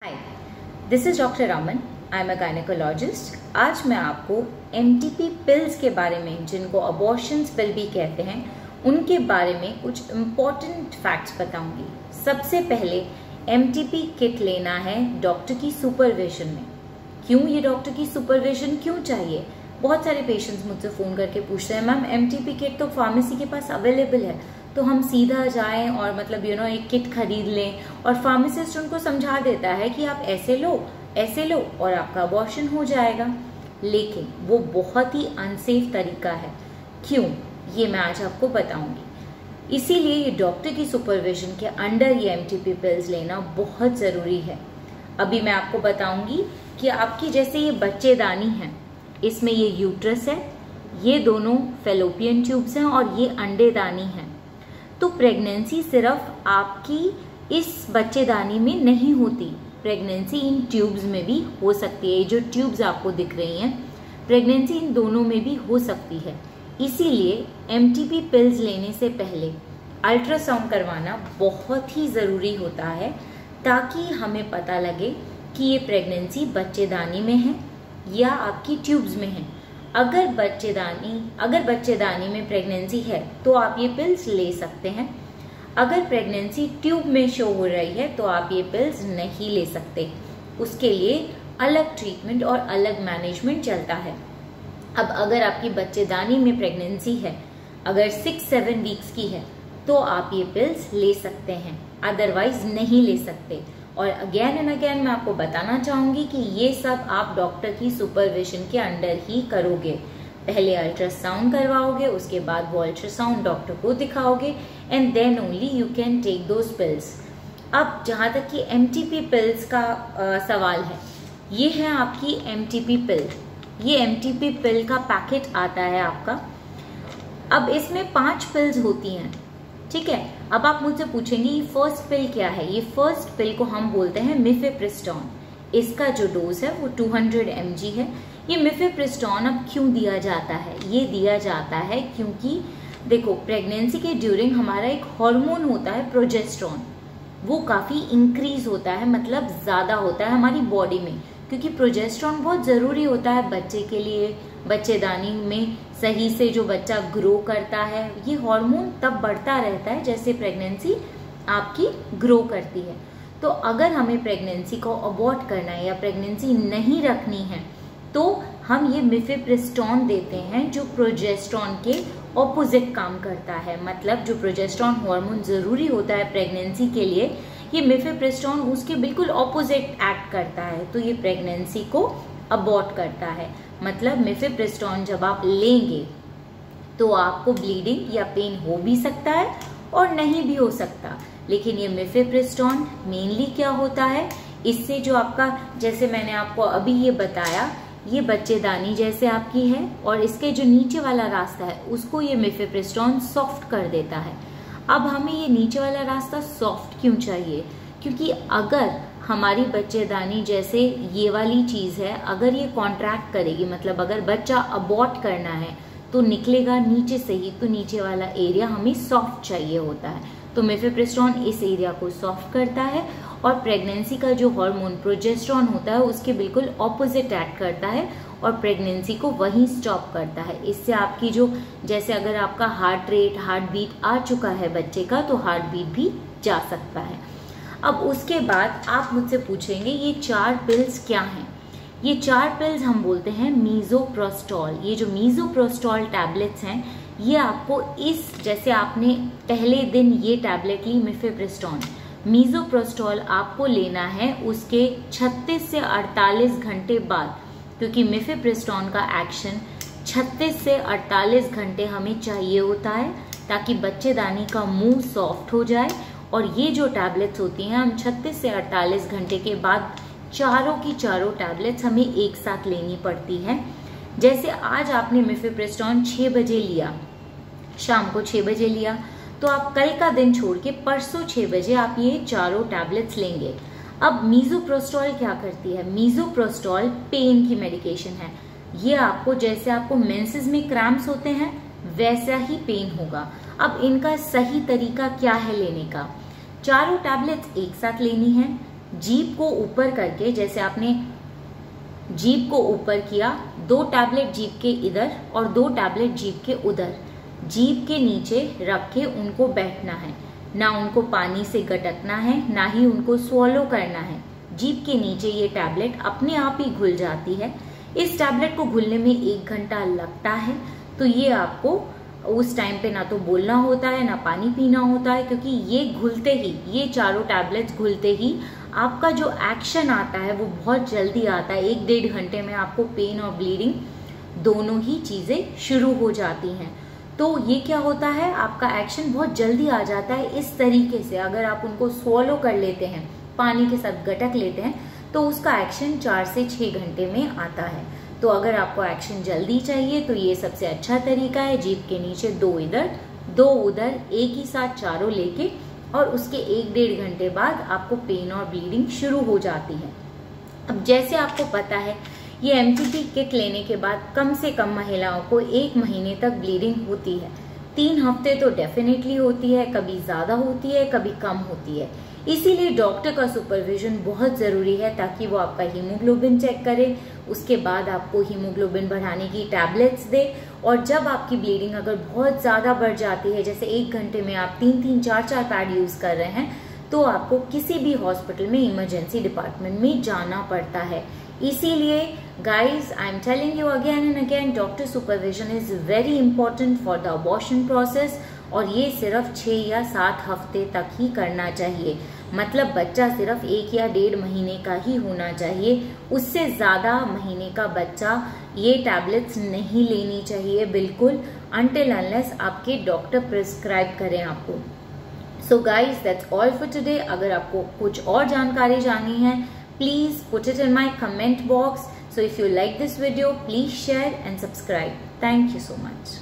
Hi, this is doctor Raman. I am a gynaecologist. आज मैं आपको एमटीपी पिल्स के बारे में, जिनको अबॉर्शंस पिल भी कहते हैं, उनके बारे में कुछ इम्पोर्टेंट फैक्ट्स बताऊंगी। सबसे पहले एमटीपी किट लेना है डॉक्टर की सुपरविजन में। क्यों ये डॉक्टर की सुपरविजन क्यों चाहिए? बहुत सारे पेशेंट्स मुझसे फोन करके पूछते हैं, मैम एमटीपी किट तो फार्मेसी के पास अवेलेबल है, तो हम सीधा जाएं और मतलब एक किट खरीद लें, और फार्मासिस्ट उनको समझा देता है कि आप ऐसे लो और आपका अबॉर्शन हो जाएगा। लेकिन वो बहुत ही अनसेफ तरीका है। क्यों, ये मैं आज आपको बताऊंगी। इसीलिए ये डॉक्टर की सुपरविजन के अंडर ये एमटीपी पिल्स लेना बहुत जरूरी है। अभी मैं आपको बताऊंगी कि आपकी जैसे ये बच्चेदानी है, इसमें ये यूट्रस है, ये दोनों फेलोपियन ट्यूब्स हैं और ये अंडेदानी है। तो प्रेगनेंसी सिर्फ आपकी इस बच्चेदानी में नहीं होती, प्रेगनेंसी इन ट्यूब्स में भी हो सकती है। ये जो ट्यूब्स आपको दिख रही हैं, प्रेगनेंसी इन दोनों में भी हो सकती है। इसीलिए एमटीपी पिल्स लेने से पहले अल्ट्रासाउंड करवाना बहुत ही ज़रूरी होता है, ताकि हमें पता लगे कि ये प्रेगनेंसी बच्चेदानी में है या आपकी ट्यूब्स में है। अगर बच्चेदानी में प्रेगनेंसी है तो आप ये पिल्स ले सकते हैं। अगर प्रेगनेंसी ट्यूब में शो हो रही है तो आप ये पिल्स नहीं ले सकते। उसके लिए अलग ट्रीटमेंट और अलग मैनेजमेंट चलता है। अब अगर आपकी बच्चेदानी में प्रेगनेंसी है, अगर 6-7 वीक्स की है, तो आप ये पिल्स ले सकते हैं, अदरवाइज नहीं ले सकते। और अगेन एंड अगेन मैं आपको बताना चाहूंगी कि ये सब आप डॉक्टर की सुपरविजन के अंडर ही करोगे। पहले अल्ट्रासाउंड करवाओगे, उसके बाद वो अल्ट्रासाउंड डॉक्टर को दिखाओगे, and then only you can take those pills. अब जहां तक कि एमटीपी पिल्स का सवाल है, ये है आपकी एमटीपी पिल। ये एमटीपी पिल का पैकेट आता है आपका। अब इसमें 5 पिल्स होती हैं, ठीक है। अब आप मुझसे पूछेंगे ये फर्स्ट पिल क्या है? ये फर्स्ट पिल को हम बोलते हैं मिफेप्रिस्टोन। इसका जो डोज है वो 200 mg है। ये मिफेप्रिस्टोन अब क्यों दिया जाता है? ये दिया जाता है क्योंकि देखो, प्रेगनेंसी के ड्यूरिंग हमारा एक हार्मोन होता है प्रोजेस्टेरोन, वो काफी इंक्रीज होता है, मतलब ज्यादा होता है हमारी बॉडी में, क्योंकि प्रोजेस्टेरोन बहुत जरूरी होता है बच्चे के लिए। बच्चेदानी में सही से जो बच्चा ग्रो करता है, ये हार्मोन तब बढ़ता रहता है जैसे प्रेगनेंसी आपकी ग्रो करती है। तो अगर हमें प्रेगनेंसी को अबॉर्ट करना है या प्रेगनेंसी नहीं रखनी है, तो हम ये मिफेप्रिस्टोन देते हैं, जो प्रोजेस्टेरोन के ऑपोजिट काम करता है। मतलब जो प्रोजेस्टेरोन हार्मोन जरूरी होता है प्रेगनेंसी के लिए, ये मिफेप्रिस्टोन उसके बिल्कुल ऑपोजिट एक्ट करता है, तो ये प्रेगनेंसी को अबॉर्ट करता है। मतलब मिफेप्रिस्टोन जब आप लेंगे तो आपको ब्लीडिंग या पेन हो भी सकता है और नहीं भी हो सकता। लेकिन ये मिफेप्रिस्टोन मेनली क्या होता है, इससे जो आपका, जैसे मैंने आपको अभी ये बताया, ये बच्चेदानी जैसे आपकी है और इसके जो नीचे वाला रास्ता है उसको ये मिफेप्रिस्टोन सॉफ्ट कर देता है। अब हमें ये नीचे वाला रास्ता सॉफ्ट क्यों चाहिए? क्योंकि अगर हमारी बच्चेदानी जैसे ये वाली चीज है, अगर ये कॉन्ट्रैक्ट करेगी, मतलब अगर बच्चा अबॉर्ट करना है तो निकलेगा नीचे से ही, तो नीचे वाला एरिया हमें सॉफ्ट चाहिए होता है। तो मिफेप्रिस्टोन इस एरिया को सॉफ्ट करता है और प्रेगनेंसी का जो हार्मोन प्रोजेस्टेरोन होता है उसके बिल्कुल ऑपोजिट एक्ट करता है और प्रेगनेंसी को वहीं स्टॉप करता है। इससे आपकी जो, जैसे अगर आपका हार्ट रेट, हार्ट बीट आ चुका है बच्चे का, तो हार्ट बीट भी जा सकता है। अब उसके बाद आप मुझसे पूछेंगे ये 4 पिल्स क्या हैं? ये 4 पिल्स हम बोलते हैं मीजोप्रोस्टॉल। ये जो मीजोप्रोस्टॉल टैबलेट्स हैं, ये आपको जैसे आपने पहले दिन ये टैबलेट ली मिफेप्रिस्टोन, मीजोप्रोस्टॉल आपको लेना है उसके 36 से 48 घंटे बाद, क्योंकि मिफेप्रिस्टोन का एक्शन 36 से 48 घंटे हमें चाहिए होता है, ताकि बच्चेदानी का मुंह सॉफ्ट हो जाए। और ये जो टैबलेट्स होती हैं, हम 36 से 48 घंटे के बाद चारों की चारों टैबलेट्स हमें एक साथ लेनी पड़ती हैं। जैसे आज आपने मिफेप्रिस्टोन 6 बजे लिया, शाम को 6 बजे लिया, तो आप कल का दिन छोड़ के परसों 6 बजे आप ये चारों टैबलेट्स लेंगे। अब मीजोप्रोस्टॉल क्या करती है? मीजोप्रोस्टॉल पेन की मेडिकेशन है। ये आपको, जैसे आपको मेंसेस में क्रैम्प्स होते हैं वैसा ही पेन होगा। अब इनका सही तरीका क्या है लेने का? चारों टैबलेट्स एक साथ लेनी है, जीभ को ऊपर करके, जैसे आपने जीभ को ऊपर किया, 2 टैबलेट जीभ के इधर और 2 टैबलेट जीभ के उधर, जीभ के नीचे रख के उनको बैठना है। ना उनको पानी से गटकना है, ना ही उनको स्वॉलो करना है। जीभ के नीचे ये टैबलेट अपने आप ही घुल जाती है। इस टैबलेट को घुलने में 1 घंटा लगता है। तो ये आपको उस टाइम पे ना तो बोलना होता है, ना पानी पीना होता है, क्योंकि ये घुलते ही, ये चारों टैबलेट्स घुलते ही आपका जो एक्शन आता है वो बहुत जल्दी आता है। 1-1.5 घंटे में आपको पेन और ब्लीडिंग दोनों ही चीजें शुरू हो जाती हैं। तो ये क्या होता है, आपका एक्शन बहुत जल्दी आ जाता है। इस तरीके से अगर आप उनको स्वॉलो कर लेते हैं, पानी के साथ गटक लेते हैं, तो उसका एक्शन 4 से 6 घंटे में आता है। तो अगर आपको एक्शन जल्दी चाहिए तो ये सबसे अच्छा तरीका है। जीभ के नीचे 2 इधर 2 उधर, एक ही साथ चारों लेके, और उसके 1-1.5 घंटे बाद आपको पेन और ब्लीडिंग शुरू हो जाती है। अब जैसे आपको पता है, ये एमटीपी किट लेने के बाद कम से कम महिलाओं को 1 महीने तक ब्लीडिंग होती है। 3 हफ्ते तो डेफिनेटली होती है, कभी ज्यादा होती है, कभी कम होती है। इसीलिए डॉक्टर का सुपरविजन बहुत जरूरी है, ताकि वो आपका हीमोग्लोबिन चेक करे, उसके बाद आपको हीमोग्लोबिन बढ़ाने की टैबलेट्स दे। और जब आपकी ब्लीडिंग अगर बहुत ज्यादा बढ़ जाती है, जैसे 1 घंटे में आप 3-3, 4-4 पैड यूज कर रहे हैं, तो आपको किसी भी हॉस्पिटल में इमरजेंसी डिपार्टमेंट में जाना पड़ता है। इसीलिए guys, I am telling you again and again, doctor supervision is very important for the abortion process. और ये सिर्फ 6 या 7 हफ्ते तक ही करना चाहिए। मतलब बच्चा सिर्फ 1 या 1.5 महीने का ही होना चाहिए। उससे ज्यादा महीने का बच्चा ये टैबलेट्स नहीं लेनी चाहिए बिल्कुल, अनटिल अनलेस आपके डॉक्टर प्रिस्क्राइब करें आपको। So guys, that's all for today. अगर आपको कुछ और जानकारी जाननी है, please put it in my comment box. So if you like this video, please share and subscribe. Thank you so much.